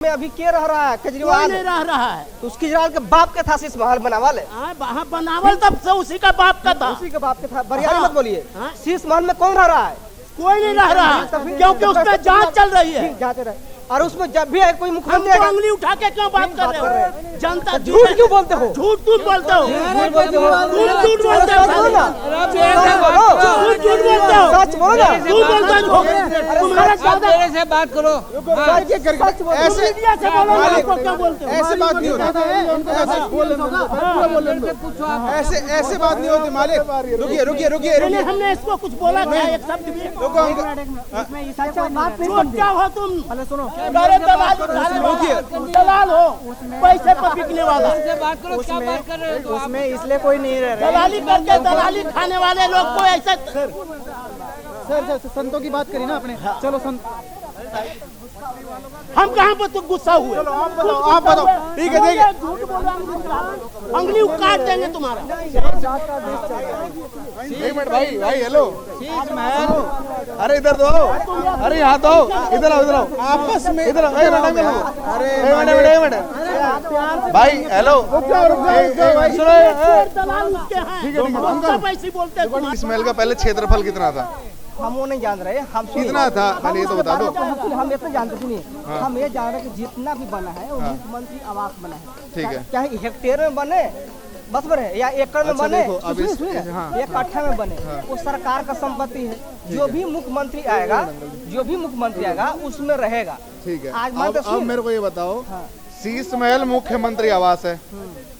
में अभी के रह रहा है? केजरीवाल नहीं रह रहा है। तो उसकी केजरीवाल के बाप के था शीश महल बनावल है। वहाँ बनावल तब से उसी का बाप का था। उसी के बाप के था। बरियारी हाँ। मत बोलिए। हाँ। शीश महल में कौन रह रहा है? कोई नहीं रह रहा क्योंकि उसमें जांच चल रही है। जाते रहे। और उसमें जब भी कोई मुख्यमंत्री हमको उंगली उठा के क्यों बात कर रहे हो? जनता झूठ क्यों बोलते हो? झूठ क्यों बोलते हो? झूठ बोलते हो। झूठ बोलते हो। बोलो ना। झूठ बोलते हो। सच बोलो ना। तू बोलता है तुम्हारा ज्यादा मेरे से बात करो। सच बोलो। मीडिया से बोलो ना, आपको क्या बोलते हो? ऐसे बात नहीं होती, ऐसे बात नहीं होती मालिक। रुकिए रुकिए रुकिए नहीं, हमने इसको कुछ बोला क्या? एक शब्द भी चुप क्या हो तुम? दलाल हो, पैसे पर बिकने वाला। बात करो, क्या बात कर रहे हो? तो उसमें इसलिए कोई नहीं रह रहा। दलाली करके दलाली खाने वाले लोग को ऐसा सर संतों की बात करी ना आपने। चलो संत, हम कहाँ पर तो गुस्सा हुए? आप बताओ। ठीक है देखिए, झूठ बोला, अंगली काट देंगे तुम्हारा। एक मिनट भाई हेलो। अरे इधर तो आओ। अरे यहाँ तो आओ। इधर आओ आपस में। इधर आओ। एक मिनट भाई हेलो। सुनो दलाल उसके हैं, उनका पैसे बोलते हैं। इस महल का पहले क्षेत्रफल कितना था? हम वो नहीं जान रहे। हम कितना था पहले ये तो बता दो। हम इतना जानते सुनिए। हम ये जान रहे कि जितना भी बना है वो मुख्यमंत्री आवास बना है। ठीक है। चाहे हेक्टेयर में बने, बस बने, या एकड़ में बने, देखो, अब इस- हाँ। एक कट्ठा में बने, वो सरकार का संपत्ति है। जो भी मुख्यमंत्री आएगा उसमें रहेगा। ठीक है। आज मान अब मेरे को ये बताओ, शीश महल मुख्यमंत्री आवास है,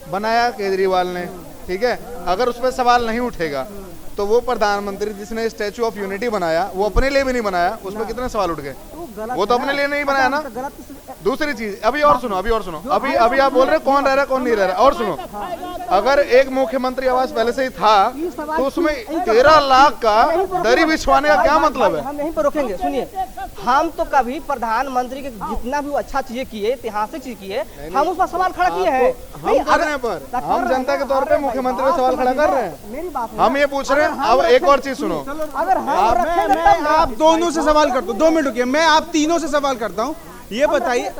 बनाया केजरीवाल ने, ठीक है। अगर उस पर सवाल नहीं उठेगा तो वो प्रधानमंत्री जिसने स्टैचू ऑफ यूनिटी बनाया वो अपने लिए भी नहीं बनाया, उस पर कितने सवाल उठ गए? वो तो अपने लिए नहीं बनाया ना। दूसरी चीज अभी और सुनो। अभी आप बोल रहे कौन रह रहा है कौन नहीं रह रहा। और सुनो, अगर एक मुख्यमंत्री आवास पहले से ही था तो उसमें 13 लाख का दरी बिछवाने का क्या मतलब है? हम यहीं पर रोकेंगे। सुनिए, हम तो कभी प्रधानमंत्री के जितना भी अच्छा चीजें किए, ऐतिहासिक चीज किए, हम उस पर सवाल खड़ा किए हैं। हम कर रहे हैं, पर हम जनता के तौर पे मुख्यमंत्री पे सवाल खड़ा कर रहे हैं। मेरी बात हम ये पूछ रहे हैं। अब एक और चीज सुनो, अगर हम रखेंगे तब ना। आप दोनों से सवाल करता हूँ। 2 मिनट रुकिए, मैं आप तीनों से सवाल करता हूँ। ये बताइए।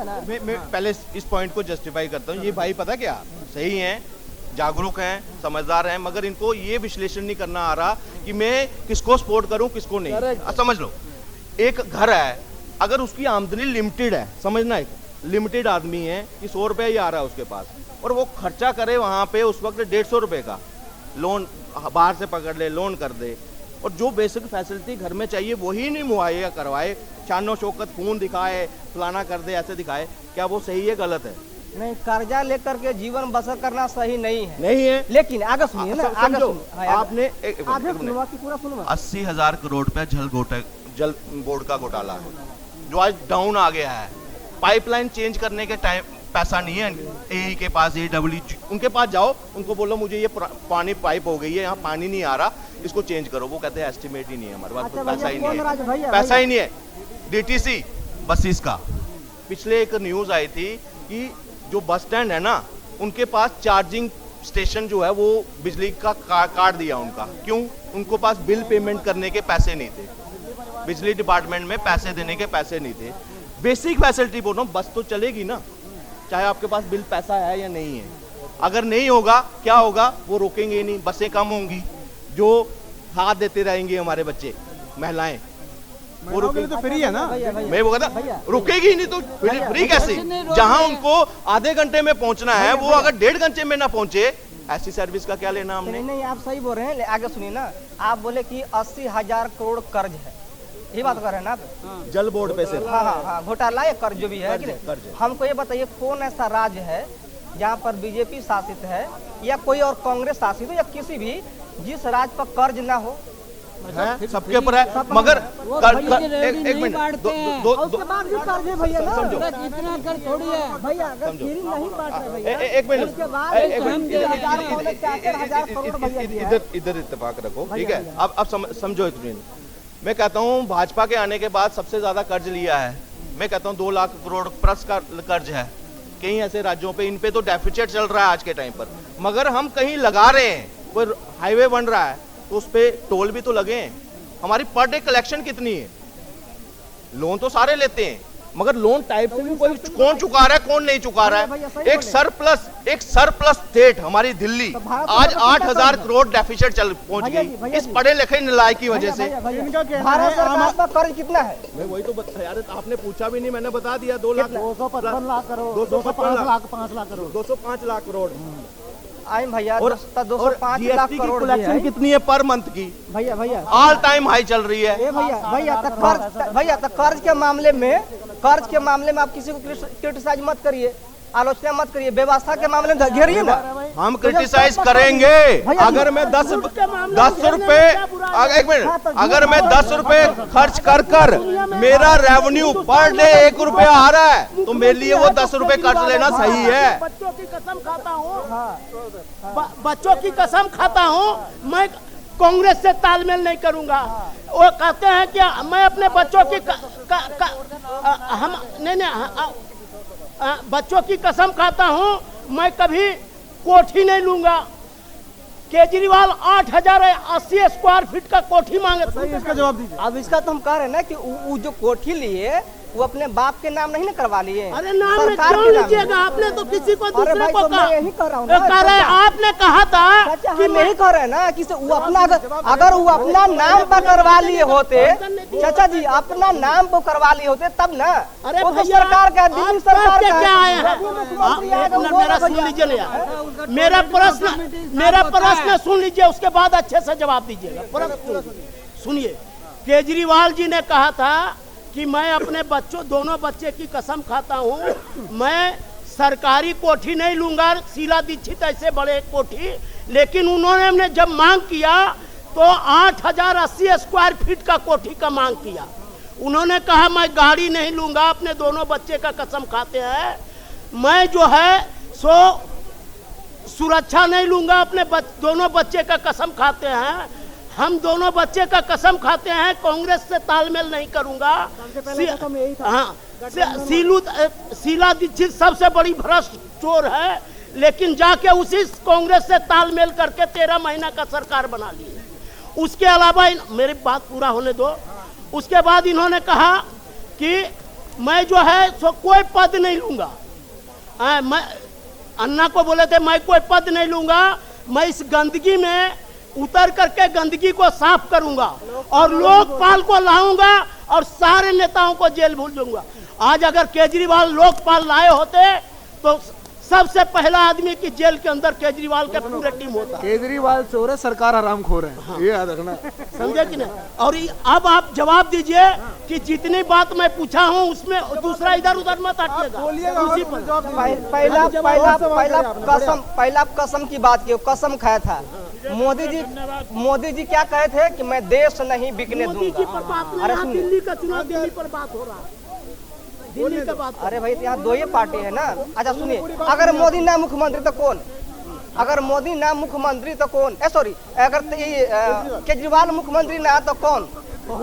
मैं पहले इस पॉइंट को जस्टिफाई करता हूँ। ये भाई पता क्या सही हैं, जागरूक हैं, समझदार हैं, मगर इनको ये विश्लेषण नहीं करना आ रहा कि मैं किसको सपोर्ट करूं किसको नहीं। समझ लो, एक घर है, अगर उसकी आमदनी लिमिटेड है, समझना, एक लिमिटेड आदमी है कि 100 रुपये ही आ रहा है उसके पास, और वो खर्चा करे वहाँ पे उस वक्त 150 रुपये का लोन बाहर से पकड़ ले, लोन कर दे, और जो बेसिक फैसिलिटी घर में चाहिए वही नहीं मुहैया करवाए, शानो शौकत खून दिखाए, फलाना कर दे, ऐसे दिखाए, क्या वो सही है गलत है? नहीं, कर्जा लेकर के जीवन बसर करना सही नहीं है। नहीं है। लेकिन आगे सुनिए ना, आगे सुनिए। आपने आगे सुनवा कि पूरा सुनवा। 80,000 करोड़ रुपया जल बोर्ड का घोटाला है जो आज डाउन आ गया है। पाइपलाइन चेंज करने के टाइम पैसा नहीं है एई के पास, AWG उनके पास जाओ, उनको बोलो मुझे ये पानी पाइप हो गई है, यहाँ पानी नहीं आ रहा, इसको चेंज करो। वो कहते हैं एस्टिमेट ही नहीं है हमारे पास, पैसा ही नहीं है, पैसा ही नहीं है। DTC बसेस का पिछले एक न्यूज आई थी कि जो बस स्टैंड है ना, उनके पास चार्जिंग स्टेशन जो है वो बिजली का काट दिया उनका। क्यों? उनको पास बिल पेमेंट करने के पैसे नहीं थे, बिजली डिपार्टमेंट में पैसे देने के पैसे नहीं थे। बेसिक फैसिलिटी बोलो, बस तो चलेगी ना, चाहे आपके पास बिल पैसा है या नहीं है। अगर नहीं होगा क्या होगा? वो रोकेंगे ही नहीं, बसें कम होंगी, जो हाथ देते रहेंगे हमारे बच्चे, महिलाएं, वो रुकेगी तो फ्री है ना। मैं वो कहता रुकेगी ही नहीं तो फ्री कैसे? जहां उनको आधे घंटे में पहुंचना है वो अगर 1.5 घंटे में ना पहुंचे, ऐसी सर्विस का क्या लेना हमने? नहीं, आप सही बोल रहे हैं। आगे सुनिए ना, आप बोले कि 80,000 करोड़ कर्ज है, ये बात कर रहे हैं ना आप? जल बोर्ड पे से हाँ, घोटाला या कर्ज जो भी है। कर्ज। हमको ये बताइए, कौन ऐसा राज्य है जहाँ पर बीजेपी शासित है या कोई और कांग्रेस शासित हो या किसी भी, जिस राज्य पर कर्ज ना हो? है, सबके ऊपर है, मगर एक मिनट, उसके बाद भी कर्ज है भैया ना। समझो, इतना कर थोड़ी है भैया, अगर फ्री नहीं बांट रहे भैया, एक मिनट, उसके बाद इधर इत्तेफाक रखो, ठीक है। अब समझो इतनी, मैं कहता हूँ भाजपा के आने के बाद सबसे ज्यादा कर्ज लिया है, मैं कहता हूँ 2 लाख करोड़ प्लस का कर्ज है कई ऐसे राज्यों पे। इन पे तो डेफिसिट चल रहा है आज के टाइम पर, मगर हम कहीं लगा रहे हैं, कोई हाईवे बन रहा है तो उस पे टोल भी तो लगे हैं। हमारी पर डे कलेक्शन कितनी है? लोन तो सारे लेते हैं, मगर लोन टाइप से भी कोई कौन चुका रहा है कौन नहीं चुका रहा है। एक सरप्लस स्टेट हमारी दिल्ली आज 8,000 करोड़ डेफिसिट पहुंच गई इस पढ़े लिखे नालायक की वजह से। भारत सरकार का कर्ज कितना है? मैं वही तो यार आपने पूछा भी नहीं, मैंने बता दिया 255 लाख करोड़ 5 लाख करोड़ 205 लाख करोड़। आई भैया और 205 लाख GST की करोड़ कलेक्शन कितनी है पर मंथ की? भैया ऑल टाइम हाई चल रही है। भैया तो कर्ज के मामले में आप किसी को क्रिटिसाइज मत करिए, आलोचना मत करिए, व्यवस्था के मामले में घेरिए ना। हम क्रिटिसाइज करेंगे अगर मैं 10 रुपए एक मिनट अगर मैं 10 रुपए खर्च कर मेरा रेवेन्यू पर डे 1 रुपया आ रहा है तो मेरे लिए वो 10 रुपए कर्ज लेना सही है। बच्चों की कसम खाता हूँ, बच्चों की कसम खाता हूँ, मैं कांग्रेस से तालमेल नहीं करूंगा। वो कहते हैं कि मैं अपने बच्चों की बच्चों की कसम खाता हूं, मैं कभी कोठी नहीं लूंगा। केजरीवाल 8,080 स्क्वायर फीट का कोठी मांगे। इसका जवाब दीजिए। अब इसका तो हम कह रहे हैं ना कि वो जो कोठी लिए वो अपने बाप के नाम नहीं ना करवा लिए। अरे नाम में क्यों लीजिएगा? आपने तो किसी को दूसरे को कहा। यही कर रहा हूँ कह रहे आपने कहा था कि नहीं कर रहे ना कि वो अपना अगर वो अपना नाम पर करवा लिए होते, चाचा जी अपना नाम पर करवा लिए होते तब ना। अरे वो तो सरकार का दिल्ली सरकार का क्या आए हैं? मेरा सुन लीजिए यार, मेरा प्रश्न सुन लीजिए, उसके बाद अच्छे से जवाब दीजिएगा। प्रश्न सुनिए, केजरीवाल जी ने कहा था कि मैं अपने दोनों बच्चे की कसम खाता हूँ, मैं सरकारी कोठी नहीं लूंगा, शीला दीक्षित ऐसे बड़े कोठी। लेकिन उन्होंने जब मांग किया तो 8,080 स्क्वायर फीट का कोठी का मांग किया। उन्होंने कहा मैं गाड़ी नहीं लूंगा, अपने दोनों बच्चे का कसम खाते हैं, मैं जो है सो सुरक्षा नहीं लूंगा, अपने दोनों बच्चे का कसम खाते हैं, हम दोनों बच्चे का कसम खाते हैं, कांग्रेस से तालमेल नहीं करूंगा। हाँ, शीला दीक्षित सबसे बड़ी भ्रष्ट चोर है, लेकिन जाके उसी कांग्रेस से तालमेल करके 13 महीना का सरकार बना ली। उसके अलावा मेरी बात पूरा होने दो। उसके बाद इन्होंने कहा कि मैं जो है सो कोई पद नहीं लूंगा। मैं अन्ना को बोले थे मैं कोई पद नहीं लूंगा, मैं इस गंदगी में उतर करके गंदगी को साफ करूंगा और लोकपाल को लाऊंगा और सारे नेताओं को जेल भेज दूंगा। आज अगर केजरीवाल लोकपाल लाए होते तो सबसे पहला आदमी की जेल के अंदर केजरीवाल का पूरा टीम होता। केजरीवाल चोर है, सरकार हरामखोर है। हाँ। ये याद रखना। समझे कि नहीं? और अब आप जवाब दीजिए कि जितनी बात मैं पूछा हूँ उसमें दूसरा इधर उधर मत हटिएगा। उसी पर पहला कसम की बात की, कसम खाया था मोदी जी क्या कहे थे कि मैं देश नहीं बिकने दूंगा। अरे दिल्ली का चुनाव, दिल्ली पर बात हो रहा है, दिल्ली का बात। अरे भाई यहाँ दो ही पार्टी है ना। अच्छा सुनिए, अगर मोदी ना मुख्यमंत्री तो कौन? अगर मोदी ना मुख्यमंत्री तो कौन? सॉरी, अगर केजरीवाल मुख्यमंत्री ना तो कौन?